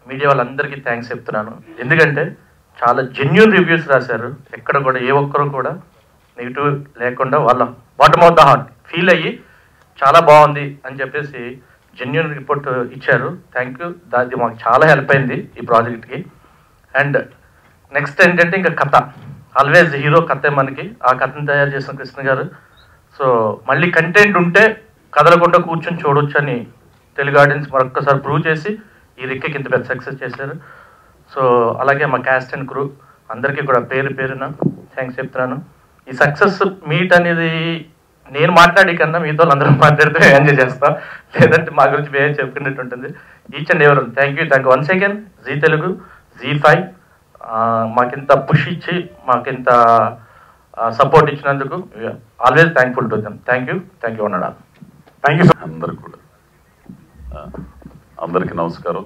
Media వాళ్ళందరికీ thanks చెప్తున్నాను. ఎందుకంటే చాలా జెన్యూన్ రివ్యూస్ రాశారు. ఎక్కడ కూడా ఏ ఒక్కరు కూడా నెగిటివ్ లేకుండా వాళ్ళ bottom of the heart feel అయ్యి చాలా బాగుంది అని చెప్పేసి జెన్యూన్ రిపోర్ట్ ఇచ్చారు. Thank you. అది మాకు చాలా హెల్ప్ అయింది ఈ ప్రాజెక్ట్కి. అండ్ నెక్స్ట్ ఏంటంటే ఇంకా కథ, ఆల్వేజ్ హీరో కథే మనకి. ఆ కథను తయారు చేసిన కృష్ణ గారు. సో మళ్ళీ కంటెంట్ ఉంటే కదలకుండా కూర్చొని చూడొచ్చు అని తెలుగు ఆడియన్స్ మరొక్కసారి ప్రూవ్ చేసి ఈ రెక్కకి ఇంత పెద్ద సక్సెస్ చేశారు. సో అలాగే మా క్యాస్ట్ అండ్ క్రూ అందరికీ కూడా పేరు పేరున థ్యాంక్స్ చెప్తున్నాను. ఈ సక్సెస్ మీట్ అనేది నేను మాట్లాడే కన్నా మీతో అందరూ మాట్లాడితే ఎంజాయ్ చేస్తా, లేదంటే మా గురించి వేరే చెప్పుకున్నట్టు ఉంటుంది. Each and every thank you once again. Zee Telugu, Zee five మాకింత పుష్ ఇచ్చి మాకింత సపోర్ట్ ఇచ్చినందుకు always thankful to them. Thank you అన్నాడా. Thank you sir. అందరికి కూడా అందరికీ నమస్కారం.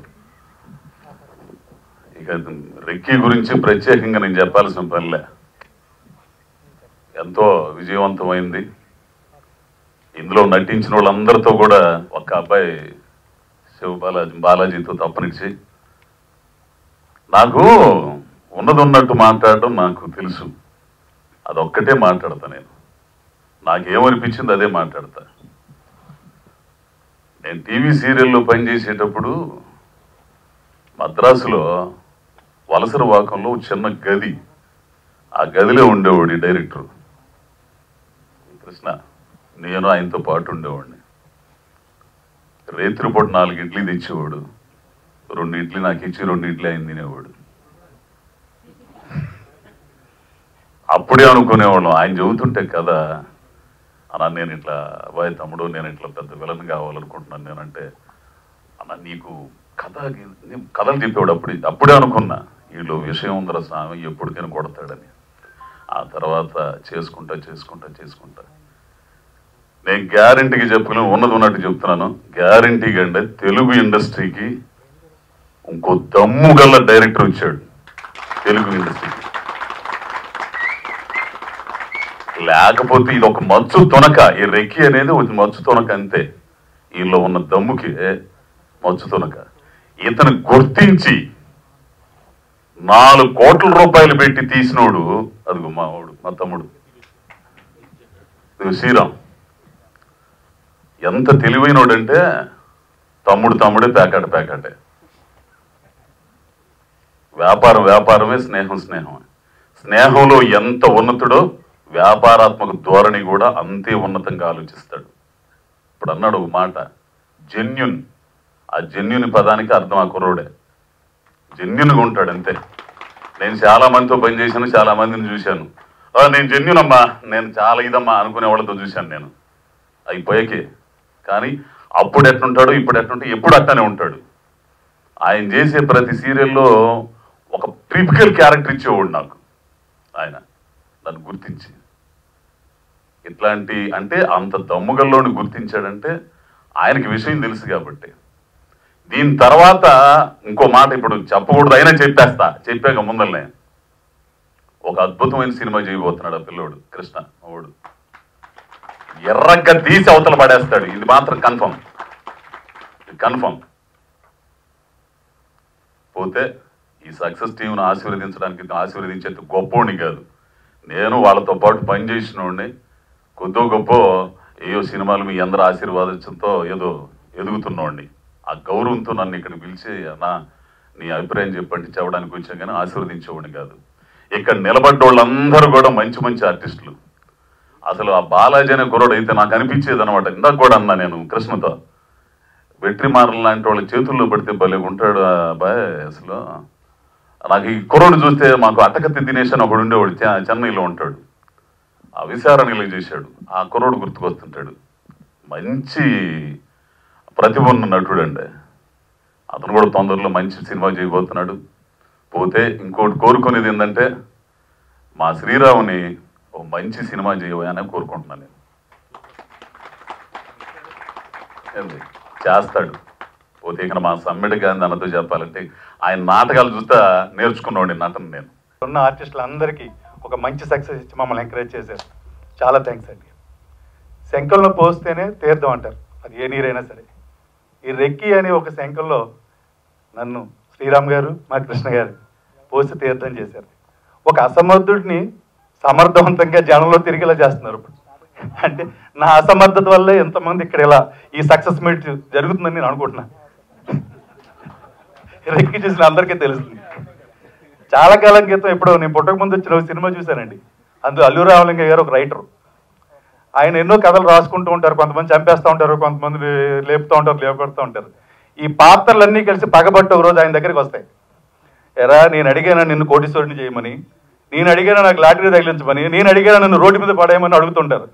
ఇక రెక్కీ గురించి ప్రత్యేకంగా నేను చెప్పాల్సిన పనిలే, ఎంతో విజయవంతమైంది. ఇందులో నటించిన వాళ్ళందరితో కూడా ఒక్క అబ్బాయి బాలాజీతో తప్పనిచ్చి నాకు ఉన్నట్టు మాట్లాడటం నాకు తెలుసు. అదొక్కటే మాట్లాడతా నేను. నాకేమనిపించింది అదే మాట్లాడతా. నేను టీవీ సీరియల్లో పనిచేసేటప్పుడు మద్రాసులో వలసరవాకంలో చిన్న గది, ఆ గదిలో ఉండేవాడు డైరెక్టర్ కృష్ణ. నేను ఆయనతో పాటు ఉండేవాడిని. రేత్రిపూట 4 ఇడ్లీ తెచ్చేవాడు, 2 ఇడ్లీ నాకు ఇచ్చి 2 ఇడ్లీ ఆయన తినేవాడు. అప్పుడే అనుకునేవాళ్ళం ఆయన చెబుతుంటే కదా అన్న, నేను ఇట్లా అబ్బాయి తమ్ముడు నేను ఇట్లా పెద్ద విలన్ కావాలనుకుంటున్నాను నేనంటే, అన్న నీకు కథలు చెప్పేవాడు. అప్పుడే అనుకున్నా వీళ్ళు విషయం ఉందరా స్వామి ఎప్పటికైనా కొడతాడని. ఆ తర్వాత చేసుకుంటా నేను గ్యారంటీకి చెప్పుకున్నాను, ఉన్నట్టు చెప్తున్నాను. గ్యారంటీగా అంటే తెలుగు ఇండస్ట్రీకి ఇంకో దమ్ము గల్ల డైరెక్టర్ వచ్చాడు తెలుగు ఇండస్ట్రీకి. లేకపోతే ఇది ఒక మచ్చు తొనక, ఈ రెక్కీ అనేది ఒక మచ్చు తొనక అంతే. వీళ్ళు ఉన్న దమ్ముకి మచ్చు తొనక. ఇతను గుర్తించి 4 కోట్ల రూపాయలు పెట్టి తీసినోడు అదిగో మా తమ్ముడు శ్రీరామ్. ఎంత తెలివైనోడంటే తమ్ముడే ప్యాకెటే. వ్యాపారమే, స్నేహంలో ఎంత ఉన్నతుడో వ్యాపారాత్మక ధోరణి కూడా అంతే ఉన్నతంగా ఆలోచిస్తాడు. ఇప్పుడు అన్నాడు ఒక మాట, జెన్యున్. ఆ జెన్యున్ పదానికి అర్థం ఆ కుర్రోడే. జెన్యున్గా ఉంటాడు అంతే. నేను చాలా మందితో పనిచేశాను, చాలా మందిని చూశాను. నేను జెన్యున్ అమ్మా, నేను చాలా ఇదమ్మా అనుకునే వాళ్ళతో చూశాను నేను అయిపోయాకే. కానీ అప్పుడు ఎట్లుంటాడు, ఇప్పుడు ఎట్లుంటే ఎప్పుడు అట్టనే ఉంటాడు. ఆయన చేసే ప్రతి సీరియల్లో ఒక ట్రిపికల్ క్యారెక్టర్ ఇచ్చేవాడు నాకు. ఆయన దాన్ని గుర్తించి ఇట్లాంటి అంటే అంత దమ్ముగల్లోని గుర్తించాడంటే ఆయనకి విషయం తెలుసు కాబట్టి. దీని తర్వాత ఇంకో మాట ఇప్పుడు చెప్పకూడదు, అయినా చెప్పాక ముందరనే ఒక అద్భుతమైన సినిమా చేయబోతున్నాడు ఆ పిల్లోడు కృష్ణ. వాడు ఎర్రగా తీసి అవతల పడేస్తాడు. ఇది మాత్రం కన్ఫర్మ్. పోతే ఈ సక్సెస్ టీంను ఆశీర్వదించేంత గొప్పోడిని కాదు, నేను వాళ్ళతో పాటు పనిచేసినోడిని. కొద్దో గొప్ప ఏయో సినిమాలు మీ అందరూ ఆశీర్వాదంతో ఏదో ఎదుగుతున్నోడిని. ఆ గౌరవంతో నన్ను ఇక్కడ పిలిచి అన్నా నీ అభిప్రాయం చెప్పడానికి వచ్చాం, కానీ ఆశీర్వదించేవాడిని కాదు. ఇక్కడ నిలబడ్డ వాళ్ళందరూ కూడా మంచి ఆర్టిస్టులు. అసలు ఆ బాలాజీ అనే కుర్రోడు అయితే నాకు అనిపించేది అనమాట. ఇందాక కూడా అన్నా నేను కృష్ణతో, వెట్రిమారన్ లాంటి వాళ్ళ చేతుల్లో పడితే భలే ఉంటాడు అబ్బాయి. అసలు నాకు ఈ కుర్రోడు చూస్తే మాకు అటకత్తి దినేష్ అని ఒకడు ఉండేవాడు, చెన్నైలో ఉంటాడు. ఆ విశారణిలో చేశాడు. ఆ కుర్రోడు గుర్తుకొస్తుంటాడు. మంచి ప్రతిభ ఉన్న నటుడు అండి. అతను కూడా తొందరలో మంచి సినిమా చేయబోతున్నాడు. పోతే ఇంకోటి కోరుకునేది ఏంటంటే మా శ్రీరాముని ఒక మంచి సినిమా చేయబోయని కోరుకుంటున్నాను నేను. చేస్తాడు. పోతే ఇక్కడ మా సమ్మెడి గాంధీ అన్నతో చెప్పాలంటే ఆయన నాటకాలు చూస్తా నేర్చుకున్నాడు నటన. నేను ఉన్న ఆర్టిస్టులందరికీ ఒక మంచి సక్సెస్ ఇచ్చి మమ్మల్ని ఎంకరేజ్ చేశారు. చాలా థ్యాంక్స్ అండి. శంఖంలో పోస్తేనే తీర్థం అంటారు, అది ఏ నీరైనా సరే. ఈ రెక్కీ అనే ఒక శంఖంలో నన్ను శ్రీరామ్ గారు మా కృష్ణ గారు పోసి తీర్థం చేశారు. ఒక అసమర్థుడిని సమర్థవంతంగా జనంలో తిరిగేలా చేస్తున్నారు. అంటే నా అసమర్థత వల్లే ఎంతమంది ఇక్కడ ఇలా ఈ సక్సెస్ మీట్ జరుగుతుందని నేను అనుకుంటున్నాను. రెక్కి చూసిన అందరికీ తెలుస్తుంది. చాలా కాలం క్రితం ఎప్పుడో నేను పుట్టక ముందు వచ్చిన సినిమా చూశానండి. అందులో అల్లు రామలింగయ్య గారు ఒక రైటరు. ఆయన ఎన్నో కథలు రాసుకుంటూ ఉంటారు. కొంతమంది చంపేస్తూ ఉంటారు, కొంతమంది లేపుతూ ఉంటారు, లేపడుతూ ఉంటారు. ఈ పాత్రలన్నీ కలిసి పగబట్టి ఒక రోజు ఆయన దగ్గరికి వస్తాయి. ఎరా, నేను అడిగానా నిన్ను కోటీశ్వరుని చేయమని, నేను అడిగానా నాకు లాటరీ తగిలించమని, నేను అడిగానా నన్ను రోడ్డు మీద పడేయమని అడుగుతుంటారు.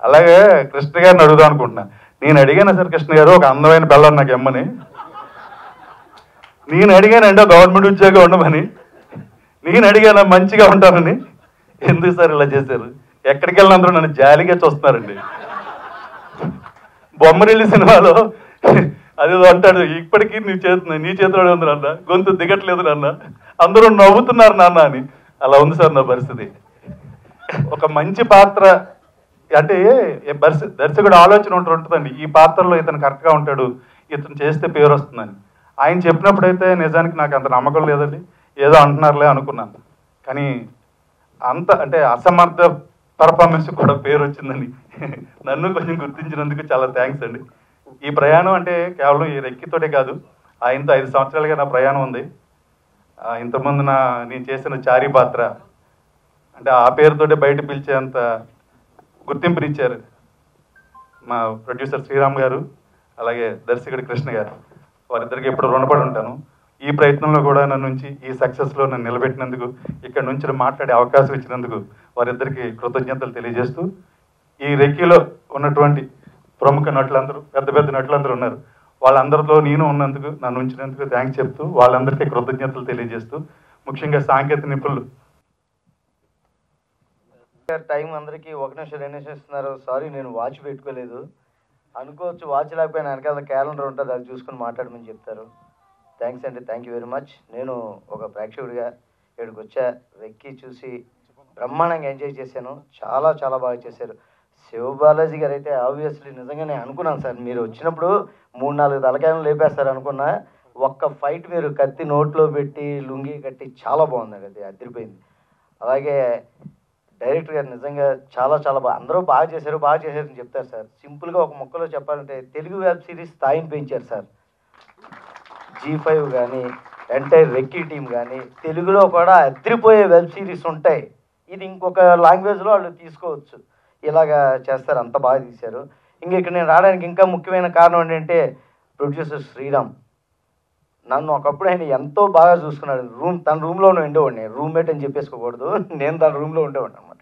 అలాగే కృష్ణ గారిని అడుగుదాం అనుకుంటున్నా. నేను అడిగానా సార్ కృష్ణ గారు ఒక అందమైన పిల్లలు నాకు ఇమ్మని, నేను అడిగానండి గవర్నమెంట్ ఉద్యోగం ఉండమని, నేను అడిగానా మంచిగా ఉంటానని. ఎందుకు సార్ ఇలా చేశారు? ఎక్కడికి వెళ్ళిన అందరూ నన్ను జాలిగా చూస్తున్నారండి. బొమ్మరిల్లి సినిమాలో అదేదో అంటాడు, ఇప్పటికీ నీ చేతిలో ఉంది నాన్న, గొంతు దిగట్లేదు నాన్న, అందరూ నవ్వుతున్నారు నాన్న అని. అలా ఉంది సార్ నా పరిస్థితి. ఒక మంచి పాత్ర అంటే దర్శకుడు ఆలోచన ఉంటుందండి, ఈ పాత్రలో ఇతను కరెక్ట్గా ఉంటాడు, ఇతను చేస్తే పేరు వస్తుందని. ఆయన చెప్పినప్పుడైతే నిజానికి నాకు అంత నమ్మకం లేదండి, ఏదో అంటున్నారులే అనుకున్నాను. కానీ అంత అంటే అసమర్థ పర్ఫార్మెన్స్ కూడా పేరు వచ్చిందని నన్ను కొంచెం గుర్తించినందుకు చాలా థ్యాంక్స్ అండి. ఈ ప్రయాణం అంటే కేవలం ఈ రెక్కితోటే కాదు, ఆయనతో 5 సంవత్సరాలుగా నా ప్రయాణం ఉంది. ఇంతకుముందు నేను చేసిన చారీ పాత్ర అంటే ఆ పేరుతోటే బయట పిలిచేంత గుర్తింపునిచ్చారు మా ప్రొడ్యూసర్ శ్రీరామ్ గారు, అలాగే దర్శకుడు కృష్ణ గారు. వారిద్దరికి ఎప్పుడు రుణపడి ఉంటాను. ఈ ప్రయత్నంలో కూడా నన్ను ఈ సక్సెస్లో నన్ను నిలబెట్టినందుకు, ఇక్కడ నుంచి మాట్లాడే అవకాశం ఇచ్చినందుకు వారిద్దరికి కృతజ్ఞతలు తెలియజేస్తూ, ఈ రెక్కీలో ఉన్నటువంటి ప్రముఖ నటులందరూ, పెద్ద పెద్ద నటులందరూ ఉన్నారు, వాళ్ళందరిలో నేను ఉన్నందుకు, నన్ను ఉంచినందుకు థ్యాంక్స్ చెప్తూ, వాళ్ళందరికీ కృతజ్ఞతలు తెలియజేస్తూ, ముఖ్యంగా సాంకేతిక నిపుణులు టైం అందరికీ 1 నిమిషం 2 నిమిషం ఇస్తున్నారు. సారీ, నేను వాచ్ పెట్టుకోలేదు అనుకోవచ్చు. వాచ్ లేకపోయినా వెనకాల క్యాలెండర్ ఉంటుంది, అది చూసుకుని మాట్లాడమని చెప్తారు. థ్యాంక్స్ అండి, థ్యాంక్ యూ వెరీ మచ్. నేను ఒక ప్రేక్షకుడిగా ఇక్కడికి వచ్చా, రెక్కీ చూసి బ్రహ్మాండంగా ఎంజాయ్ చేశాను. చాలా చాలా బాగా చేశారు. శివబాలాజీ గారు అయితే ఆబ్వియస్లీ నిజంగానే అనుకున్నాను సార్, మీరు వచ్చినప్పుడు 3-4 తలకాయలు లేపేస్తారు అనుకున్నా. ఒక్క ఫైట్ మీరు కత్తి నోట్లో పెట్టి లుంగి కట్టి చాలా బాగుందండి, అది అదిరిపోయింది. అలాగే డైరెక్టర్ గారు నిజంగా చాలా చాలా బాగా, అందరూ బాగా చేశారని చెప్తారు సార్. సింపుల్గా ఒక ముక్కలో చెప్పాలంటే తెలుగు వెబ్ సిరీస్ స్థాయిని పెంచారు సార్. G5 కానీ ఎంటైర్ రెక్కీ టీం కానీ తెలుగులో కూడా అదిరిపోయే వెబ్ సిరీస్ ఉంటాయి. ఇది ఇంకొక లాంగ్వేజ్లో వాళ్ళు తీసుకోవచ్చు, ఇలాగా చేస్తారు. అంత బాగా తీశారు. ఇక్కడ నేను రావడానికి ఇంకా ముఖ్యమైన కారణం ఏంటంటే ప్రొడ్యూసర్ శ్రీరామ్. నన్ను ఒకప్పుడు ఆయన ఎంతో బాగా చూసుకున్నాడు. తన రూమ్లోనే ఉండేవాడిని, రూమ్మేట్ అని చెప్పేసుకోకూడదు, నేను తన రూమ్లో ఉండేవాడిని అనమాట.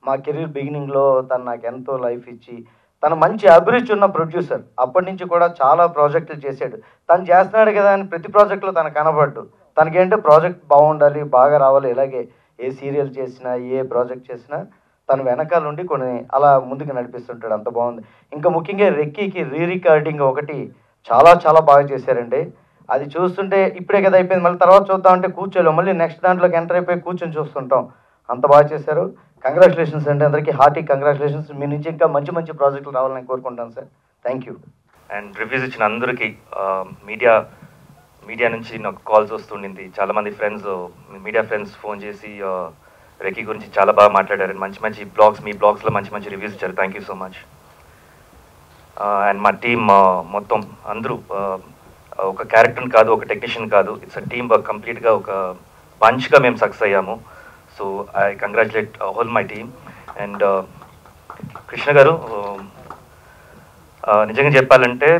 మా కెరీర్ బిగినింగ్లో తను నాకు ఎంతో లైఫ్ ఇచ్చి, తను మంచి అభిరుచి ఉన్న ప్రొడ్యూసర్. అప్పటి నుంచి కూడా చాలా ప్రాజెక్టులు చేశాడు. తను చేస్తున్నాడు కదా అని ప్రతి ప్రాజెక్టులో తను కనబడ్డు. తనకేంటే ప్రాజెక్ట్ బాగుండాలి, బాగా రావాలి. ఇలాగే ఏ సీరియల్ చేసినా, ఏ ప్రాజెక్ట్ చేసినా తను వెనకాల నుండి కొన్ని అలా ముందుకు నడిపిస్తుంటాడు. అంత బాగుంది. ఇంకా ముఖ్యంగా రెక్కీకి రికార్డింగ్ ఒకటి చాలా చాలా బాగా చేశారండి. అది చూస్తుంటే ఇప్పుడే కదా అయిపోయింది, మళ్ళీ తర్వాత చూద్దామంటే కూర్చోలేము, మళ్ళీ నెక్స్ట్ దాంట్లోకి ఎంటర్ అయిపోయి కూర్చొని చూస్తుంటాం. అంత బాగా చేశారు. కంగ్రాచులేషన్స్ అండి అందరికీ, హార్టీ కంగ్రాచులేషన్స్. మీ నుంచి ఇంకా మంచి మంచి ప్రాజెక్టులు రావాలని కోరుకుంటాను sir. Thank you. And reviews ఇచ్చిన అందరికీ, మీడియా నుంచి నాకు కాల్స్ వస్తుండింది. చాలామంది మీడియా ఫ్రెండ్స్ ఫోన్ చేసి రెక్కీ గురించి చాలా బాగా మాట్లాడారు. మంచి మంచి మీ బ్లాగ్స్లో మంచి మంచి రివ్యూస్ ఇచ్చారు. Thank you so much. And మా టీమ్ మొత్తం అందరూ ఒక క్యారెక్టర్ని కాదు, ఒక టెక్నీషియన్ కాదు, ఇట్స్ అ టీమ్ వర్క్. కంప్లీట్గా ఒక బంచ్గా మేము సక్సెస్ అయ్యాము. So I congratulate whole my team. And Krishna గారు, నిజంగా చెప్పాలంటే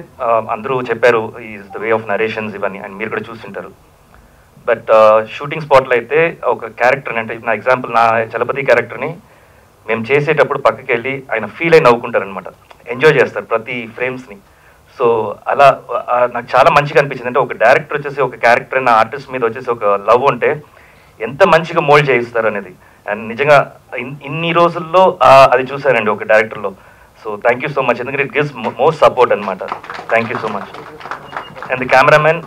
అందరూ చెప్పారు is the way of narrations ఇవన్నీ, అండ్ మీరు కూడా చూస్తుంటారు. బట్ షూటింగ్ స్పాట్లో అయితే ఒక క్యారెక్టర్ని, అంటే నా ఎగ్జాంపుల్ నా చలపతి క్యారెక్టర్ని మేము చేసేటప్పుడు పక్కకి వెళ్ళి ఆయన ఫీల్ అయి నవ్వుకుంటారనమాట, ఎంజాయ్ చేస్తారు ప్రతి ఫ్రేమ్స్ని. సో అలా నాకు చాలా మంచిగా అనిపించింది. అంటే ఒక డైరెక్టర్ వచ్చేసి ఒక క్యారెక్టర్ అయిన ఆర్టిస్ట్ మీద వచ్చేసి ఒక లవ్ ఉంటే ఎంత మంచిగా మోల్డ్ చేయిస్తారు అనేది. అండ్ నిజంగా ఇన్ని రోజుల్లో అది చూసారండి ఒక డైరెక్టర్లో. So thank you so much, ఎందుకంటే ఇట్ గివ్స్ మోస్ట్ సపోర్ట్ అనమాట. Thank you so much. And the cameraman,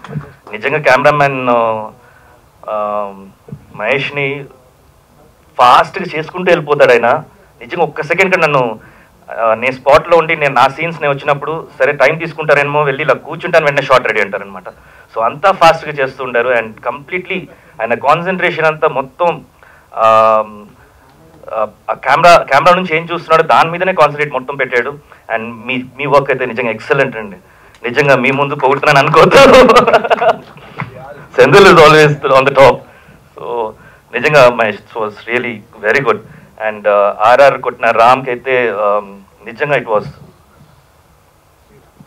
నిజంగా కెమెరామెన్ మహేష్ని ఫాస్ట్గా చేసుకుంటూ వెళ్ళిపోతాడు ఆయన. నిజంగా ఒక్క సెకండ్ కూడా నేను స్పాట్లో ఉండి నా సీన్స్ నేను వచ్చినప్పుడు సరే టైం తీసుకుంటారేమో, వెళ్ళి ఇలా కూర్చుంటాను, వెంటనే షార్ట్ రెడీ అంటారనమాట. సో అంతా ఫాస్ట్గా చేస్తూ ఉండారు. అండ్ కంప్లీట్లీ ఆయన కాన్సన్ట్రేషన్ అంతా మొత్తం కెమెరా నుంచి ఏం చూస్తున్నాడో దాని మీదనే కాన్సన్ట్రేట్ మొత్తం పెట్టాడు. అండ్ మీ వర్క్ అయితే నిజంగా ఎక్సలెంట్ అండి. నిజంగా మీ ముందు పొగుడుతున్నాను అనుకోవద్దు. Senthil is always on the top. So నిజంగా my was really very good. And RR కొట్టిన రామ్కి అయితే నిజంగా ఇట్ వాస్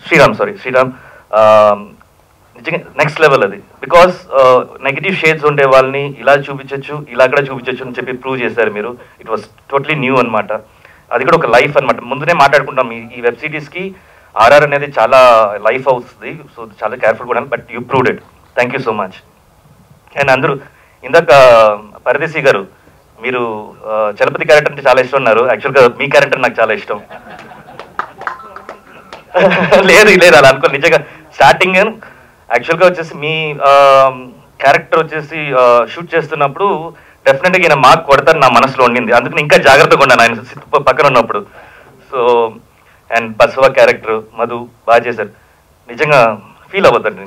శ్రీరామ్ నిజంగా నెక్స్ట్ లెవెల్ అది. బికాస్ నెగిటివ్ షేడ్స్ ఉండే వాళ్ళని ఇలా చూపించవచ్చు, ఇలా కూడా చూపించవచ్చు అని చెప్పి ప్రూవ్ చేశారు మీరు. ఇట్ వాస్ టోటలీ న్యూ అనమాట. అది కూడా ఒక లైఫ్ అనమాట. ముందునే మాట్లాడుకుంటాం ఈ వెబ్ సిరీస్కి ఆర్ఆర్ అనేది చాలా లైఫ్ అవుతుంది. సో చాలా కేర్ఫుల్ కూడా, but you proved it. Thank you so much. And అందరూ ఇందాక పరదేశీ గారు మీరు చలపతి క్యారెక్టర్ అంటే చాలా ఇష్టం ఉన్నారు. యాక్చువల్గా మీ క్యారెక్టర్ నాకు చాలా ఇష్టం. లేదు అలా అనుకో. నిజంగా స్టార్టింగ్ యాక్చువల్గా వచ్చేసి మీ క్యారెక్టర్ వచ్చేసి షూట్ చేస్తున్నప్పుడు డెఫినెట్గా ఈయన మార్క్ కొడతారు నా మనసులో ఉండింది. అందుకని ఇంకా జాగ్రత్తగా ఉన్నాను ఆయన పక్కన ఉన్నప్పుడు. So and Basava character Madhu బాగా చేశారు. నిజంగా ఫీల్ అవ్వద్దండి,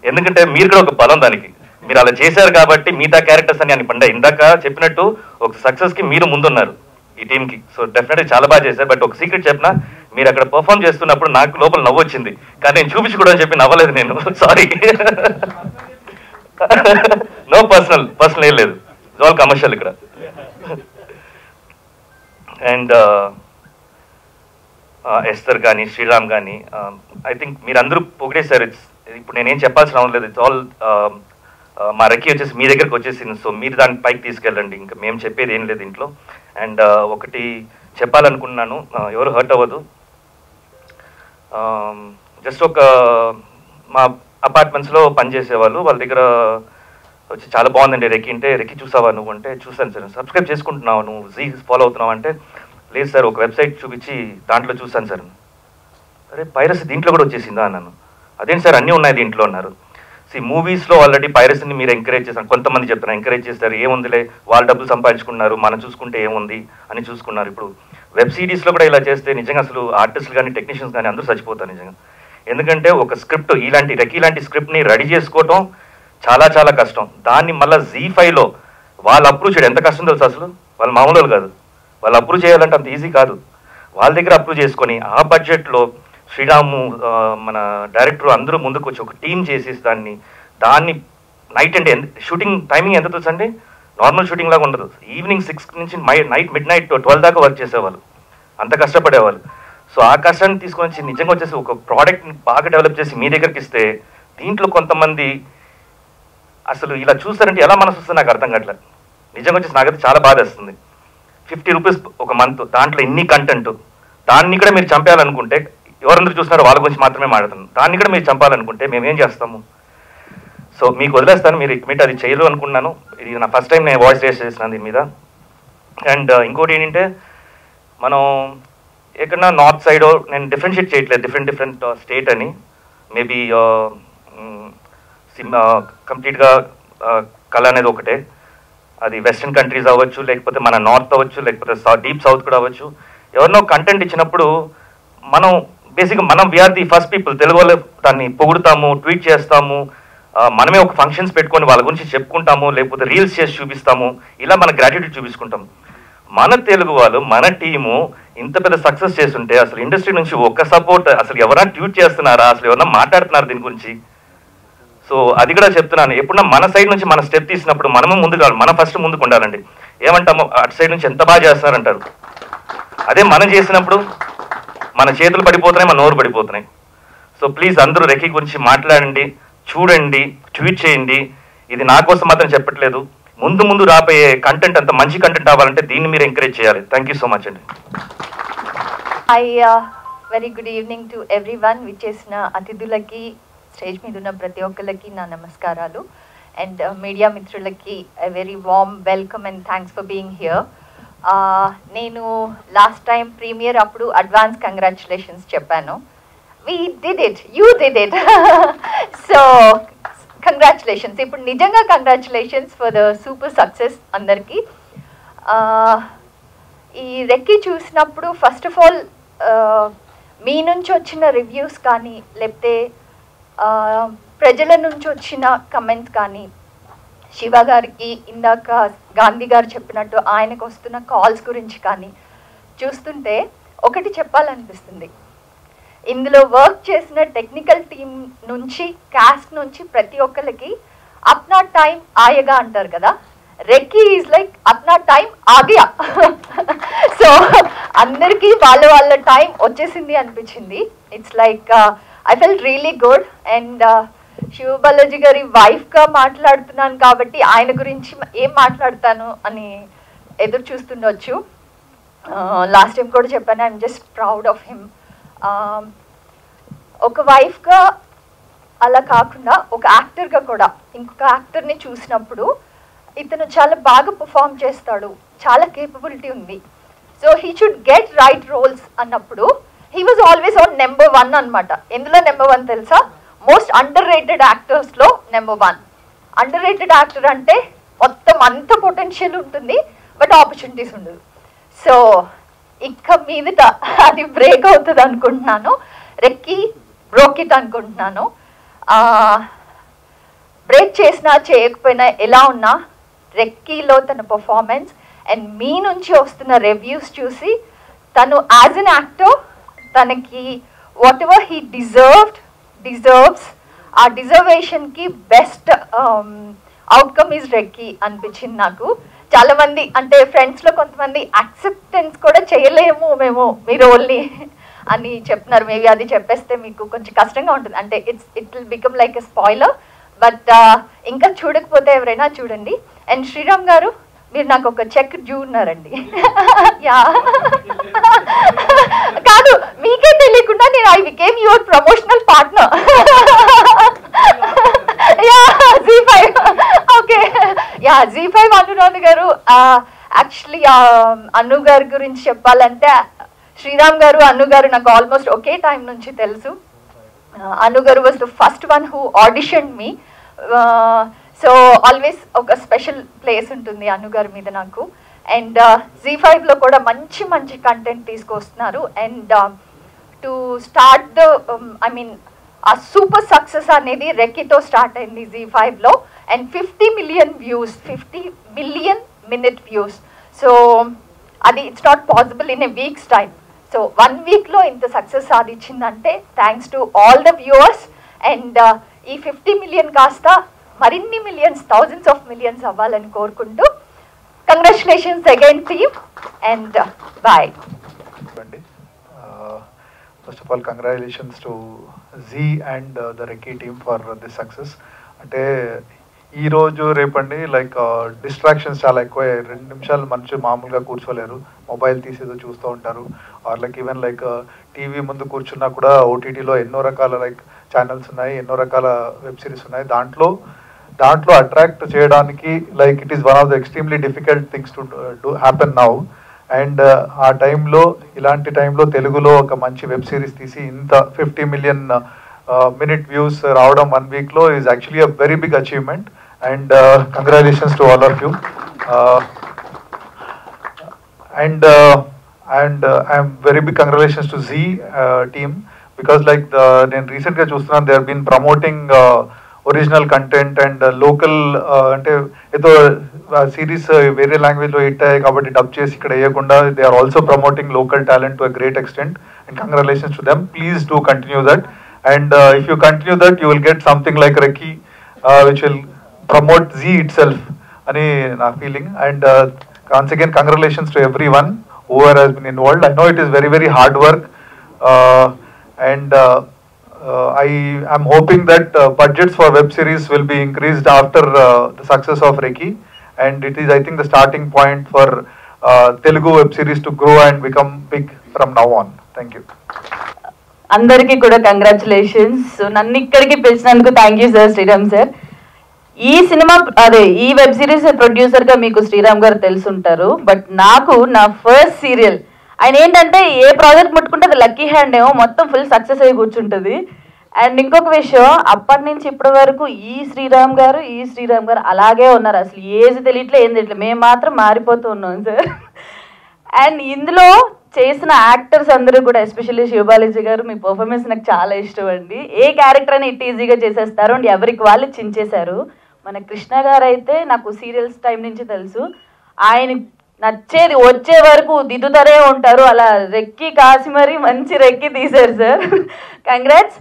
ఎందుకంటే మీరు కూడా ఒక బలం దానికి. మీరు అలా చేశారు కాబట్టి మిగతా క్యారెక్టర్స్ అని పండే ఇందాక చెప్పినట్టు ఒక సక్సెస్కి మీరు ముందున్నారు ఈ టీంకి. సో డెఫినెట్గా చాలా బాగా చేశారు. బట్ ఒక సీక్రెట్ చెప్పిన, మీరు అక్కడ పర్ఫామ్ చేస్తున్నప్పుడు నాకు లోపల నవ్వు వచ్చింది, కానీ నేను చూపించకూడదని చెప్పి నవ్వలేదు నేను. సారీ. నో పర్సనల్ ఏం లేదు, ఇట్స్ ఆల్ కమర్షియల్ ఇక్కడ. అండ్ ఎస్తర్ కానీ శ్రీరామ్ కానీ ఐ థింక్ మీరందరూ పొగిడేశారు. ఇప్పుడు నేనేం చెప్పాల్సిన అవసరం లేదు. ఇట్స్ ఆల్ మా రకీ వచ్చేసి మీ దగ్గరకు వచ్చేసింది. సో మీరు దాని పైకి తీసుకెళ్ళండి, ఇంకా మేము చెప్పేది ఏం లేదు ఇంట్లో. అండ్ ఒకటి చెప్పాలనుకున్నాను, ఎవరు హర్ట్ అవ్వదు. జస్ట్ ఒక మా అపార్ట్మెంట్స్లో పనిచేసేవాళ్ళు, వాళ్ళ దగ్గర వచ్చి చాలా బాగుందండి రెక్కి అంటే, రెక్కి చూసావా నువ్వు అంటే, చూసాను సార్. సబ్స్క్రైబ్ చేసుకుంటున్నావు నువ్వు, జీ ఫాలో అవుతున్నావు అంటే, లేదు సార్ ఒక వెబ్సైట్ చూపించి దాంట్లో చూసాను సార్. అరే పైరసీ దీంట్లో కూడా వచ్చేసిందా అన్నాను. అదేంటి సార్ అన్నీ ఉన్నాయి దీంట్లో అన్నారు. మూవీస్లో ఆల్రెడీ పైరసీని మీరు ఎంకరేజ్ చేశారు, కొంతమంది చెప్తున్నారు ఎంకరేజ్ చేస్తారు, ఏముందిలే వాళ్ళు డబ్బులు సంపాదించుకున్నారు మనం చూసుకుంటే ఏముంది అని చూసుకున్నారు. ఇప్పుడు వెబ్ సిరీస్లో కూడా ఇలా చేస్తే నిజంగా అసలు ఆర్టిస్టులు కానీ టెక్నీషియన్స్ కానీ అందరూ చచ్చిపోతారు నిజంగా. ఎందుకంటే ఒక స్క్రిప్ట్ ఇలాంటి స్క్రిప్ట్ని రెడీ చేసుకోవటం చాలా చాలా కష్టం. దాన్ని మళ్ళీ Z5లో వాళ్ళు అప్రూవ్ చేయడం ఎంత కష్టం తెలుసు అసలు. వాళ్ళు మామూలు కాదు, వాళ్ళు అప్రూవ్ చేయాలంటే అంత ఈజీ కాదు. వాళ్ళ దగ్గర అప్రూవ్ చేసుకొని ఆ బడ్జెట్లో శ్రీరాము మన డైరెక్టర్ అందరూ ముందుకు వచ్చి ఒక టీం చేసేసి దాన్ని నైట్ అంటే షూటింగ్ టైమింగ్ ఎంత తెలుసు అండి, నార్మల్ షూటింగ్ లాగా ఉండదు. ఈవినింగ్ 6 నుంచి మిడ్ నైట్ 12 దాకా వర్క్ చేసేవాళ్ళు, అంత కష్టపడేవాళ్ళు. సో ఆ కష్టాన్ని తీసుకొని వచ్చి నిజంగా వచ్చేసి ఒక ప్రోడక్ట్ని బాగా డెవలప్ చేసి మీ దగ్గరికి ఇస్తే, దీంట్లో కొంతమంది అసలు ఇలా చూస్తారంటే ఎలా మనసు వస్తుంది నాకు అర్థం కావట్లేదు. నిజంగా వచ్చేసి నాకైతే చాలా బాధ వేస్తుంది. 50 రూపీస్ ఒక మంత్, దాంట్లో ఇన్ని కంటెంట్, దాన్ని కూడా మీరు చంపేయాలనుకుంటే, ఎవరందరూ చూస్తున్నారో వాళ్ళ గురించి మాత్రమే మాట్లాడుతున్నాను, దాన్ని కూడా మీరు చంపాలనుకుంటే మేమేం చేస్తాము? సో మీకు వదిలేస్తాను, మీరు ఇకమిట్ అది చేయరు అనుకున్నాను. ఇది నా ఫస్ట్ టైం నేను వాయిస్ రేస్ చేస్తున్నాను దీని మీద. అండ్ ఇంకోటి ఏంటంటే, మనం ఎక్కడన్నా నార్త్ సైడ్ నేను డిఫరెన్షియేట్ చేయట్లేదు, డిఫరెంట్ స్టేట్ అని. మేబీ కంప్లీట్గా కళ అనేది ఒకటే, అది వెస్ట్రన్ కంట్రీస్ అవ్వచ్చు, లేకపోతే మన నార్త్ అవ్వచ్చు, లేకపోతే డీప్ సౌత్ కూడా అవ్వచ్చు. ఎవరినో కంటెంట్ ఇచ్చినప్పుడు మనం బేసిక్గా we are the first people, Telugu వాళ్ళు దాన్ని పొగుడుతాము, ట్వీట్ చేస్తాము, మనమే ఒక ఫంక్షన్స్ పెట్టుకొని వాళ్ళ గురించి చెప్పుకుంటాము, లేకపోతే రీల్స్ చేసి చూపిస్తాము, ఇలా మన గ్రాట్యుటీ చూపించుకుంటాము. మన తెలుగు వాళ్ళు మన టీము ఇంత పెద్ద సక్సెస్ చేస్తుంటే అసలు ఇండస్ట్రీ నుంచి ఒక్క సపోర్ట్, అసలు ఎవరైనా ట్వీట్ చేస్తున్నారా, అసలు ఎవరైనా మాట్లాడుతున్నారు దీని గురించి? సో అది కూడా చెప్తున్నాను, ఎప్పుడన్నా మన సైడ్ నుంచి మన స్టెప్ తీసినప్పుడు మనము ముందుకు కావాలి, మనం ఫస్ట్ ముందుకు ఉండాలండి. ఏమంటాము, అటు సైడ్ నుంచి ఎంత బాగా చేస్తున్నారంటారు, అదే మనం చేసినప్పుడు మన చేతులు పడిపోతున్నాయి, మన నోరు పడిపోతున్నాయి. సో ప్లీజ్ అందరూ రెక్కి గురించి మాట్లాడండి, చూడండి, ట్వీట్ చేయండి. ఇది నా కోసం మాత్రం చెప్పట్లేదు, ముందు రాబోయే కంటెంట్ అంత మంచి కంటెంట్ అవ్వాలంటే దీన్ని మీరు ఎంకరేజ్ చేయాలి. థ్యాంక్ యూ సో మచ్ అండి. Very good evening to everyone. విచ్చేసిన అతిథులకి, స్టేజ్ మీద ఉన్న ప్రతి ఒక్కరికి నా నమస్కారాలు. అండ్ మీడియా మిత్రులకి very warm welcome and thanks for being here. నేను లాస్ట్ టైం ప్రీమియర్ అప్పుడు అడ్వాన్స్ కంగ్రాచులేషన్స్ చెప్పాను. We did it, you did it. So congratulations. ఇప్పుడు నిజంగా congratulations for the super success అందరికీ. ఈ రెక్కి చూసినప్పుడు ఫస్ట్ ఆఫ్ ఆల్ మీ నుంచి వచ్చిన రివ్యూస్ కానీ, లేకపోతే ప్రజల నుంచి వచ్చిన కమెంట్స్ కానీ, శివ గారికి ఇందాక గాంధీ గారు చెప్పినట్టు ఆయనకు వస్తున్న కాల్స్ గురించి కానీ చూస్తుంటే ఒకటి చెప్పాలనిపిస్తుంది. ఇందులో వర్క్ చేసిన టెక్నికల్ టీమ్ నుంచి, కాస్ట్ నుంచి ప్రతి ఒక్కరికి అప్నా టైం ఆయగా అంటారు కదా, రెక్కీ ఈజ్ లైక్ అప్నా టైం ఆగియా. సో అందరికీ వాళ్ళ టైం వచ్చేసింది అనిపించింది. It's like I felt really good. And Shiva Balaji గారి వైఫ్గా మాట్లాడుతున్నాను కాబట్టి ఆయన గురించి ఏం మాట్లాడతాను అని ఎదురు చూస్తుండొచ్చు. లాస్ట్ టైం కూడా చెప్పాను, I'm just proud of him. ఒక వైఫ్గా అలా కాకుండా ఒక యాక్టర్గా కూడా ఇంకొక యాక్టర్ని చూసినప్పుడు ఇతను చాలా బాగా పర్ఫామ్ చేస్తాడు, చాలా కేపబిలిటీ ఉంది, so he should get right roles అన్నప్పుడు he was always on number 1 అనమాట. ఎందులో నెంబర్ 1 తెలుసా? మోస్ట్ అండర్ రేటెడ్ యాక్టర్స్లో నెంబర్ 1. అండర్ రేటెడ్ యాక్టర్ అంటే మొత్తం అంత పొటెన్షియల్ ఉంటుంది, బట్ ఆపర్చునిటీస్ ఉండదు. సో ఇక మీదట అది బ్రేక్ అవుతుంది అనుకుంటున్నాను. రెక్కీ బ్రోక్ ఇట్ అనుకుంటున్నాను. బ్రేక్ చేసినా చేయకపోయినా ఎలా ఉన్నా రెక్కీలో తన పర్ఫార్మెన్స్ అండ్ మీ నుంచి వస్తున్న రివ్యూస్ చూసి తను యాజ్ అన్ యాక్టర్ తనకి వాట్ ఎవర్ హీ డిజర్వ్స్ ఆ డిజర్వేషన్కి బెస్ట్ అవుట్కమ్ ఈజ్ రెక్కీ అనిపించింది నాకు. చాలా మంది అంటే ఫ్రెండ్స్లో కొంతమంది యాక్సెప్టెన్స్ కూడా చేయలేము మేము మీ రోల్ని అని చెప్తున్నారు. మేబీ అది చెప్పేస్తే మీకు కొంచెం కష్టంగా ఉంటుంది, అంటే it will become like a spoiler. But ఇంకా చూడకపోతే ఎవరైనా చూడండి. అండ్ శ్రీరామ్ గారు, మీరు నాకు ఒక చెక్ డ్యూ ఉన్నారండి. యా కాదు, మీకే తెలియకుండా నేను I became your promotional partner. Yeah Z5. Okay, yeah Z5 Anuradha గారు. యాక్చువల్లీ అను గారి గురించి చెప్పాలంటే శ్రీరామ్ గారు, అను గారు నాకు ఆల్మోస్ట్ ఒకే టైం నుంచి తెలుసు. అను గారు was the first one who audition me. So always ఒక స్పెషల్ ప్లేస్ ఉంటుంది అను గారి మీద నాకు. అండ్ Z5లో కూడా మంచి మంచి కంటెంట్ తీసుకొస్తున్నారు. And to start the I mean uh super success అనేది రెక్కీతో స్టార్ట్ అయింది Z5లో. And 50 million views, 50 million minute views. So అది it's not possible in a weeks time. So 1 weekలో ఇంత సక్సెస్ సాధించిందంటే thanks to all the viewers. And ఈ 50 million కాస్త మరిన్ని మిలియన్స్, థౌజండ్స్ ఆఫ్ మిలియన్స్ అవ్వాలని కోరుకుంటూ congratulations again team and boy. First of all congratulations to Zee and the Recce team for this success. అంటే ఈరోజు రేపండి లైక్ డిస్ట్రాక్షన్స్ చాలా ఎక్కువ. 2 నిమిషాలు మనుషులు మామూలుగా కూర్చోలేరు, మొబైల్ తీసేదో చూస్తూ ఉంటారు. Or like even like TV ముందు కూర్చున్నా కూడా ఓటీటీలో ఎన్నో రకాల లైక్ ఛానల్స్ ఉన్నాయి, ఎన్నో రకాల వెబ్ సిరీస్ ఉన్నాయి. దాంట్లో అట్రాక్ట్ చేయడానికి like it is one of the extremely difficult things to happen now. And ఆ టైంలో, ఇలాంటి టైంలో తెలుగులో ఒక మంచి వెబ్ సిరీస్ తీసి ఇంత 50 million minute వ్యూస్ రావడం 1 weekలో is actually a very big achievement. And congratulations to all of you. And I'm very big congratulations to Zee team because like నేను రీసెంట్గా చూస్తున్నాను, they are been promoting original content and local. అంటే ఏదో series వేరే లాంగ్వేజ్లో hit అయ్యాయి కాబట్టి dub చేసి ఇక్కడ వేయకుండా they are also promoting local talent to a great extent. And congratulations to them. Please do continue that. And if you continue that, you will get something like Recky, which will promote Z itself. Ani na feeling. And once again, congratulations to everyone who has been involved. I know it is very, very hard work. And I am hoping that budgets for web series will be increased after the success of Recky. And it is, I think, the starting point for Telugu web series to grow and become big from now on. Thank you. అందరికీ కూడా congratulations. నన్ను ఇక్కడికి పిలిచినందుకు thank you sir, Sriram sir. ఈ web series ప్రొడ్యూసర్గా మీకు శ్రీరామ్ గారు తెలుసుంటారు. But నాకు నా ఫస్ట్ సీరియల్ ఆయన ఏంటంటే ఏ ప్రాజెక్ట్ ముట్టుకుంటే అది లక్కీ హ్యాండ్ ఏమో మొత్తం ఫుల్ సక్సెస్ అయ్యి కూర్చుంటుంది. అండ్ ఇంకొక విషయం, అప్పటి నుంచి ఇప్పటి వరకు ఈ శ్రీరామ్ గారు అలాగే ఉన్నారు. అసలు ఏజ్ తెలియట్లే, ఏం తెలియట్లేదు. మేము మాత్రం మారిపోతూ ఉన్నాం సార్. అండ్ ఇందులో చేసిన యాక్టర్స్ అందరూ కూడా, ఎస్పెషల్లీ శివబాలాజీ గారు, మీ పర్ఫార్మెన్స్ నాకు చాలా ఇష్టం అండి. ఏ క్యారెక్టర్ అని ఇట్ ఈజీగా చేసేస్తారు అండ్ ఎవరికి వాళ్ళు చించేశారు. మన కృష్ణ గారు అయితే నాకు సీరియల్స్ టైం నుంచి తెలుసు, ఆయన నచ్చేది వచ్చే వరకు దిద్దుతూనే ఉంటారు. అలా రెక్కి కాసి మరీ మంచి రెక్కి తీశారు sir. Congrats.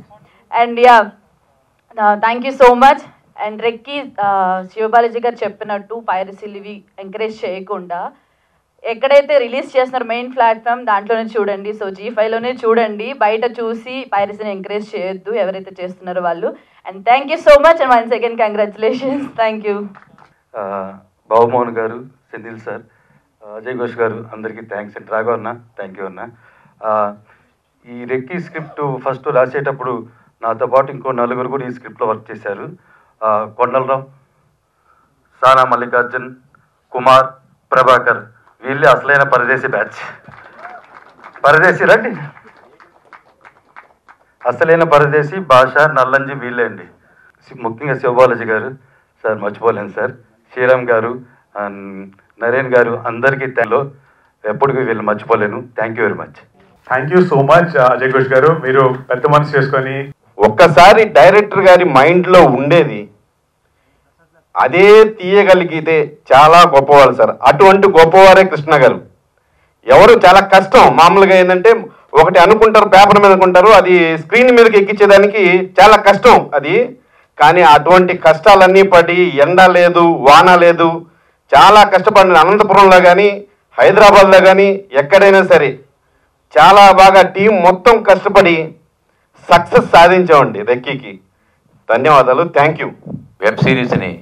And yeah, thank you so much. And Recce Shivabalaji గారు చెప్పినట్టు పైరసీలు ఇవి ఎంకరేజ్ చేయకుండా ఎక్కడైతే రిలీజ్ చేస్తున్నారు మెయిన్ ప్లాట్ఫామ్ దాంట్లోనే చూడండి. సో G5లోనే చూడండి, బయట చూసి పైరసీని ఎంకరేజ్ చేయొద్దు ఎవరైతే చేస్తున్నారో వాళ్ళు. And thank you so much and once again congratulations. Thank you. Babu Mohan గారు, సెంధిల్ సార్, అజయ్ ఘోష్ గారు, అందరికీ థ్యాంక్స్. అండ్ రాఘవ అన్న, థ్యాంక్ యూ అన్న. ఈ రెక్కీ స్క్రిప్ట్ ఫస్ట్ రాసేటప్పుడు నాతో పాటు ఇంకో నలుగురు కూడా ఈ స్క్రిప్ట్లో వర్క్ చేశారు. కొండలరావు, సానా మల్లికార్జున్, కుమార్, ప్రభాకర్, వీళ్ళే అసలైన పరదేశీ బ్యాచ్. పరదేశీ రండి, అసలైన పరదేశీ భాష నల్లంజి వీళ్ళే అండి. ముఖ్యంగా శివబాలాజీ గారు సార్ మర్చిపోలేను సార్, శ్రీరామ్ గారు, నరేన్ గారు, అందరికీ ఎప్పటికీ వీళ్ళు మర్చిపోలేను. Thank you very much. Thank you so much Ajay Ghosh గారు, మీరు పెద్ద మనసు చేసుకొని ఒక్కసారి డైరెక్టర్ గారి మైండ్లో ఉండేది అదే తీయగలిగితే చాలా గొప్పవాళ్ళు సార్. అటువంటి గొప్పవారే కృష్ణ గారు. ఎవరు చాలా కష్టం. మామూలుగా ఏంటంటే ఒకటి అనుకుంటారు, పేపర్ మీద అనుకుంటారు, అది స్క్రీన్ మీదకి ఎక్కించేదానికి చాలా కష్టం అది. కానీ అటువంటి కష్టాలన్నీ పడి, ఎండ లేదు, వాన లేదు, చాలా కష్టపడి అనంతపురంలో కానీ హైదరాబాద్లో కానీ ఎక్కడైనా సరే చాలా బాగా టీం మొత్తం కష్టపడి సక్సెస్ సాధించామండి రెక్కీకి. ధన్యవాదాలు, థ్యాంక్ యూ. వెబ్ సిరీస్ని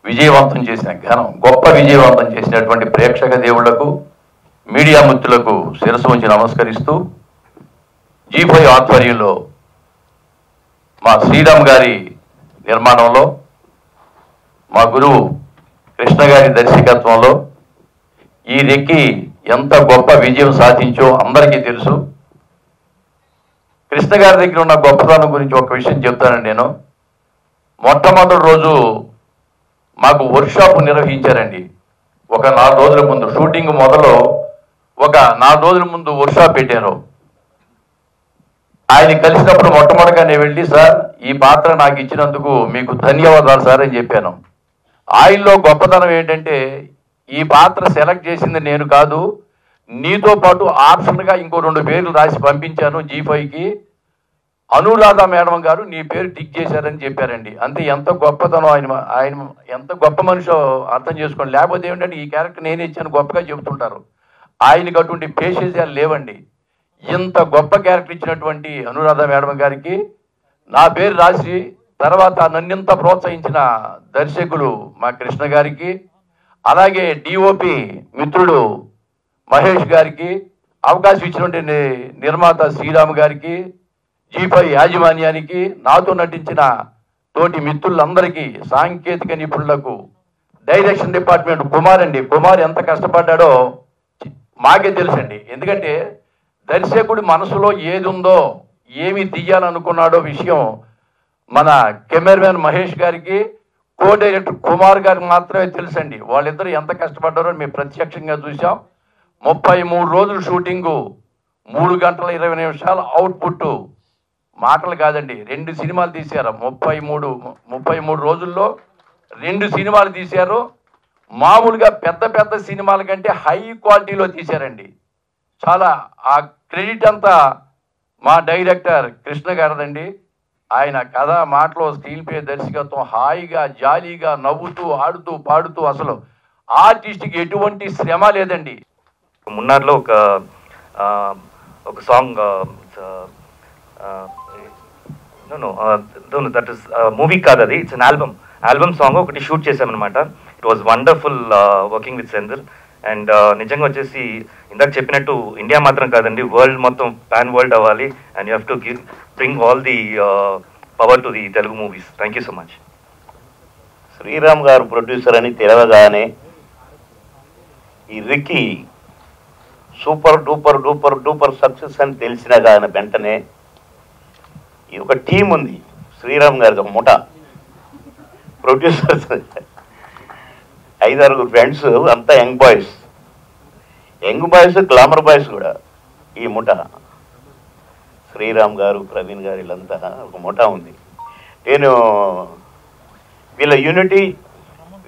విజయవంతం చేసిన ఘనం, గొప్ప విజయవంతం చేసినటువంటి ప్రేక్షక దేవుళ్లకు, మీడియా మిత్రులకు శిరస్సు ఉంచి నమస్కరిస్తూ, G5 ఆధ్వర్యంలో మా శ్రీరామ్ గారి నిర్మాణంలో, మా గురువు కృష్ణ గారి దర్శకత్వంలో ఈ రెక్కి ఎంత గొప్ప విజయం సాధించో అందరికీ తెలుసు. కృష్ణ గారి దగ్గర ఉన్న గొప్పతనం గురించి ఒక విషయం చెప్తానండి. నేను మొట్టమొదటి రోజు మాకు వర్క్షాప్ నిర్వహించారండి. ఒక 4 రోజుల ముందు షూటింగ్ మొదలు ఒక 4 రోజుల ముందు వర్క్షాప్ పెట్టారు. ఆయన కలిసినప్పుడు మొట్టమొదటిగా నేను వెళ్ళి, సార్ ఈ పాత్ర నాకు ఇచ్చినందుకు మీకు ధన్యవాదాలు సార్ అని చెప్పాను. ఆయనలో గొప్పతనం ఏంటంటే, ఈ పాత్ర సెలెక్ట్ చేసింది నేను కాదు, నీతో పాటు ఆప్షన్గా ఇంకో 2 పేర్లు రాసి పంపించాను G5కి, అనురాధ మేడం గారు నీ పేరు టిక్ చేశారని చెప్పారండి. అంతే, ఎంత గొప్పతనం ఆయన ఎంత గొప్ప మనిషో అర్థం చేసుకోండి. లేకపోతే ఏమిటంటే ఈ క్యారెక్టర్ నేనే ఇచ్చాను గొప్పగా చెబుతుంటారు. ఆయనకు అటువంటి పేషెన్సీలు లేవండి. ఇంత గొప్ప క్యారెక్టర్ ఇచ్చినటువంటి అనురాధ మేడం గారికి నా పేరు రాసి తర్వాత నన్నింత ప్రోత్సహించిన దర్శకులు మా కృష్ణ గారికి, అలాగే డిఓపి మిత్రుడు మహేష్ గారికి, అవకాశం ఇచ్చినటువంటి నిర్మాత శ్రీరామ్ గారికి, G5 యాజమాన్యానికి, నాతో నటించిన తోటి మిత్రులందరికీ, సాంకేతిక నిపుణులకు, డైరెక్షన్ డిపార్ట్మెంట్ కుమార్ అండి. కుమార్ ఎంత కష్టపడ్డాడో మాకే తెలుసండి. ఎందుకంటే దర్శకుడి మనసులో ఏది ఉందో, ఏమి తీయాలనుకున్నాడో విషయం మన కెమెరామెన్ మహేష్ గారికి, కో డైరెక్టర్ కుమార్ గారికి మాత్రమే తెలుసండి. వాళ్ళిద్దరూ ఎంత కష్టపడ్డారో మేము ప్రత్యక్షంగా చూసాం. 33 రోజులు షూటింగు, 3 గంటల 20 నిమిషాల అవుట్పుట్. మాటలు కాదండి, 2 సినిమాలు తీశారు. 33 రోజుల్లో 2 సినిమాలు తీశారు. మామూలుగా పెద్ద పెద్ద సినిమాల కంటే హై క్వాలిటీలో తీశారండి. చాలా ఆ క్రెడిట్ అంతా మా డైరెక్టర్ కృష్ణ గారిదండి. ఆయన కథ, మాటలో, స్క్రీన్ ప్లే, దర్శకత్వం హాయిగా జాలీగా నవ్వుతూ ఆడుతూ పాడుతూ, అసలు ఆర్టిస్ట్కి ఎటువంటి శ్రమ లేదండి. మున్నార్లో ఒక సాంగ్, దట్ ఇస్ మూవీ కాదు, అది ఇట్స్ అన్ ఆల్బమ్ సాంగ్ ఒకటి షూట్ చేశామన్నమాట. It was wonderful working with Senthil. And నిజంగా వచ్చేసి ఇందాక చెప్పినట్టు ఇండియా మాత్రం కాదండి, వరల్డ్ మొత్తం, పాన్ వరల్డ్ అవ్వాలి. And you have to bring all the power to the Telugu movies. Thank you so much. Sriram garu producer అని తెలవగానే ఈ Recce super duper duper duper success అని తెలిసిన కానీ వెంటనే ఈ ఒక టీం ఉంది శ్రీరామ్ గారికి, ఒక ముఠ ప్రొడ్యూసర్స్, 5-6 ఫ్రెండ్స్, అంతా young boys. Young boys, glamour boys కూడా ఈ ముఠ. శ్రీరామ్ గారు, ప్రవీణ్ గారు, వీళ్ళంతా ఒక ముఠ ఉంది. నేను వీళ్ళ యూనిటీ,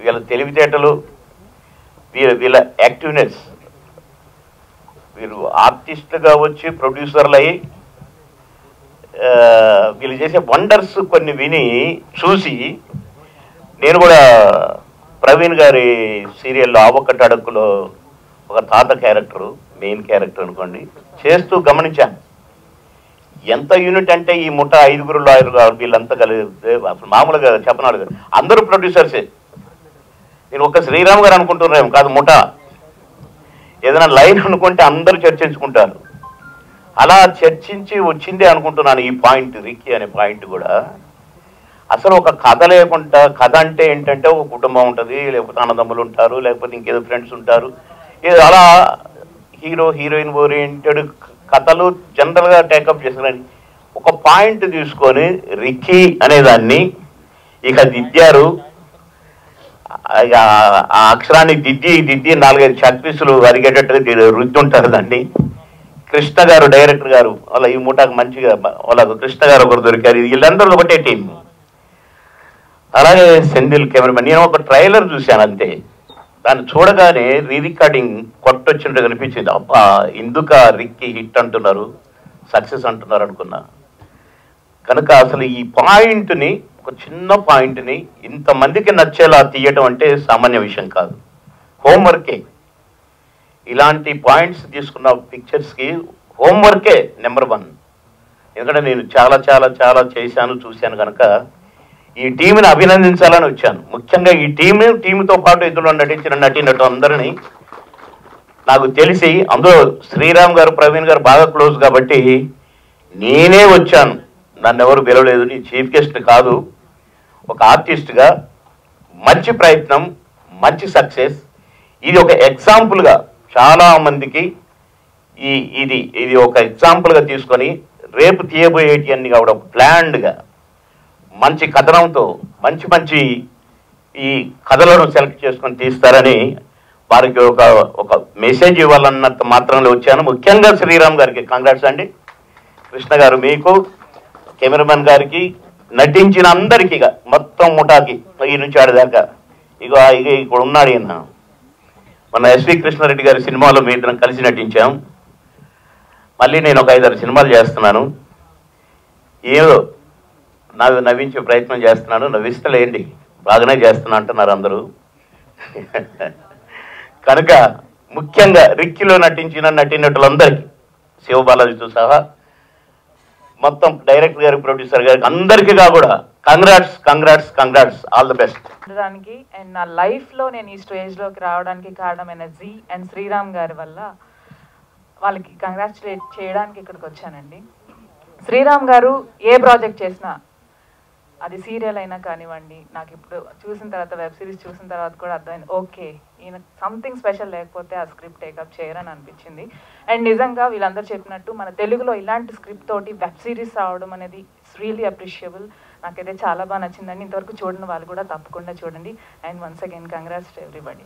వీళ్ళ తెలివితేటలు, వీళ్ళ యాక్టివ్నెస్, వీళ్ళు ఆర్టిస్టులుగా వచ్చి ప్రొడ్యూసర్లు అయ్యి వీళ్ళు చేసే వండర్స్ కొన్ని విని చూసి నేను కూడా ప్రవీణ్ గారి సీరియల్లో ఆవొక్కటి అడుగులో ఒక తాత క్యారెక్టరు, మెయిన్ క్యారెక్టర్ అనుకోండి, చేస్తూ గమనించాను. ఎంత యూనిట్ అంటే ఈ ముఠ 5 లాయర్లు వీళ్ళంతా కలిగితే అసలు మామూలుగా చెప్పనాడు కదా, అందరూ ప్రొడ్యూసర్సే. నేను ఒక శ్రీరామ్ గారు అనుకుంటున్నాం కాదు, ముఠ ఏదైనా లైన్ అనుకుంటే అందరూ చర్చించుకుంటారు. అలా చర్చించి వచ్చిందే అనుకుంటున్నాను ఈ పాయింట్, రిక్కీ అనే పాయింట్ కూడా. అసలు ఒక కథ లేకుండా, కథ అంటే ఏంటంటే ఒక కుటుంబం ఉంటుంది, లేకపోతే అన్నదమ్ములు ఉంటారు, లేకపోతే ఇంకేదో ఫ్రెండ్స్ ఉంటారు, ఏదో అలా హీరో హీరోయిన్ ఓరియంటెడ్ కథలు జనరల్గా టేకప్ చేస్తున్నారని ఒక పాయింట్ తీసుకొని రిక్కీ అనేదాన్ని ఇక దిద్దారు. ఆ అక్షరాన్ని దిద్ది 4-5 చాక్పీసులు అరిగేటట్టుగా రుద్ది ఉంటారు దాన్ని. కృష్ణ గారు డైరెక్టర్ గారు వాళ్ళ ఈ ముఠాకు మంచిగా వాళ్ళకు కృష్ణ గారు ఒకరు దొరికారు. వీళ్ళందరూ ఒకటే టీం. అలాగే సెంధిల్ కెమెరామెన్. నేను ఒక ట్రైలర్ చూశాను అంతే, దాన్ని చూడగానే రీరికార్డింగ్ కొట్టొచ్చినట్టు కనిపించింది. అబ్బా ఎందుక రిక్కీ హిట్ అంటున్నారు, సక్సెస్ అంటున్నారు అనుకున్నా. కనుక అసలు ఈ పాయింట్ని, ఒక చిన్న పాయింట్ని ఇంతమందికి నచ్చేలా తీయటం అంటే సామాన్య విషయం కాదు, హోంవర్కే. ఇలాంటి పాయింట్స్ తీసుకున్న పిక్చర్స్కి హోంవర్కే నెంబర్ 1. ఎందుకంటే నేను చాలా చాలా చాలా చేశాను, చూశాను. కనుక ఈ టీంని అభినందించాలని వచ్చాను. ముఖ్యంగా ఈ టీంతో పాటు ఇందులో నటించిన నటీనటు అందరినీ నాకు తెలిసి, అందులో శ్రీరామ్ గారు, ప్రవీణ్ గారు బాగా క్లోజ్ కాబట్టి నేనే వచ్చాను, నన్ను ఎవరు పిలవలేదు. నీ చీఫ్ గెస్ట్ కాదు, ఒక ఆర్టిస్ట్గా మంచి ప్రయత్నం, మంచి సక్సెస్. ఇది ఒక ఎగ్జాంపుల్గా చాలా మందికి ఇది ఒక ఎగ్జాంపుల్గా తీసుకొని రేపు తీయబోయేటి అన్ని కూడా ప్లాన్డ్గా మంచి కథనంతో మంచి ఈ కథలను సెలెక్ట్ చేసుకొని తీస్తారని వారికి ఒక మెసేజ్ ఇవ్వాలన్నంత మాత్రంలో వచ్చాను. ముఖ్యంగా శ్రీరామ్ గారికి కంగ్రాట్స్ అండి. కృష్ణ గారు మీకు, కెమెరామెన్ గారికి, నటించిన అందరికీ, మొత్తం ముఠాకి ఈ నుంచి ఆడదాకా ఇక ఇక్కడ ఉన్నాడు ఈయన. మన ఎస్వి కృష్ణారెడ్డి గారి సినిమాలో మీ ఇద్దరం కలిసి నటించాం. మళ్ళీ నేను ఒక 5-6 సినిమాలు చేస్తున్నాను. ఏదో నాకు నవ్వించే ప్రయత్నం చేస్తున్నాను. నవ్విస్తలేండి, బాగానే చేస్తున్నా అంటున్నారు అందరూ. కనుక ముఖ్యంగా రిక్కీలో నటించిన నటీనటులందరికీ, శివబాలాజీతో సహా మొత్తం డైరెక్టర్ గారు, ప్రొడ్యూసర్ గారికి, అందరికీ కూడా congrats, all the best. And నా లైఫ్లో నేను ఈ స్టేజ్లోకి రావడానికి కారణమైన జీ అండ్ శ్రీరామ్ గారి వల్ల వాళ్ళకి కంగ్రాచులేట్ చేయడానికి ఇక్కడికి వచ్చానండి. శ్రీరామ్ గారు ఏ ప్రాజెక్ట్ చేసినా, అది సీరియల్ అయినా కానివ్వండి, నాకు ఇప్పుడు చూసిన తర్వాత, వెబ్ సిరీస్ చూసిన తర్వాత కూడా అర్థమైంది, ఓకే ఈయన సంథింగ్ స్పెషల్ లేకపోతే ఆ స్క్రిప్ట్ టేకప్ చేయరని అనిపించింది. అండ్ నిజంగా వీళ్ళందరూ చెప్పినట్టు మన తెలుగులో ఇలాంటి స్క్రిప్ట్ తోటి వెబ్ సిరీస్ రావడం అనేది ఇట్స్ రియల్లీ అప్రిషియబుల్. నాకైతే చాలా బాగా నచ్చిందండి. ఇంతవరకు చూడని వాళ్ళు కూడా తప్పకుండా చూడండి. And once again congrats to everybody.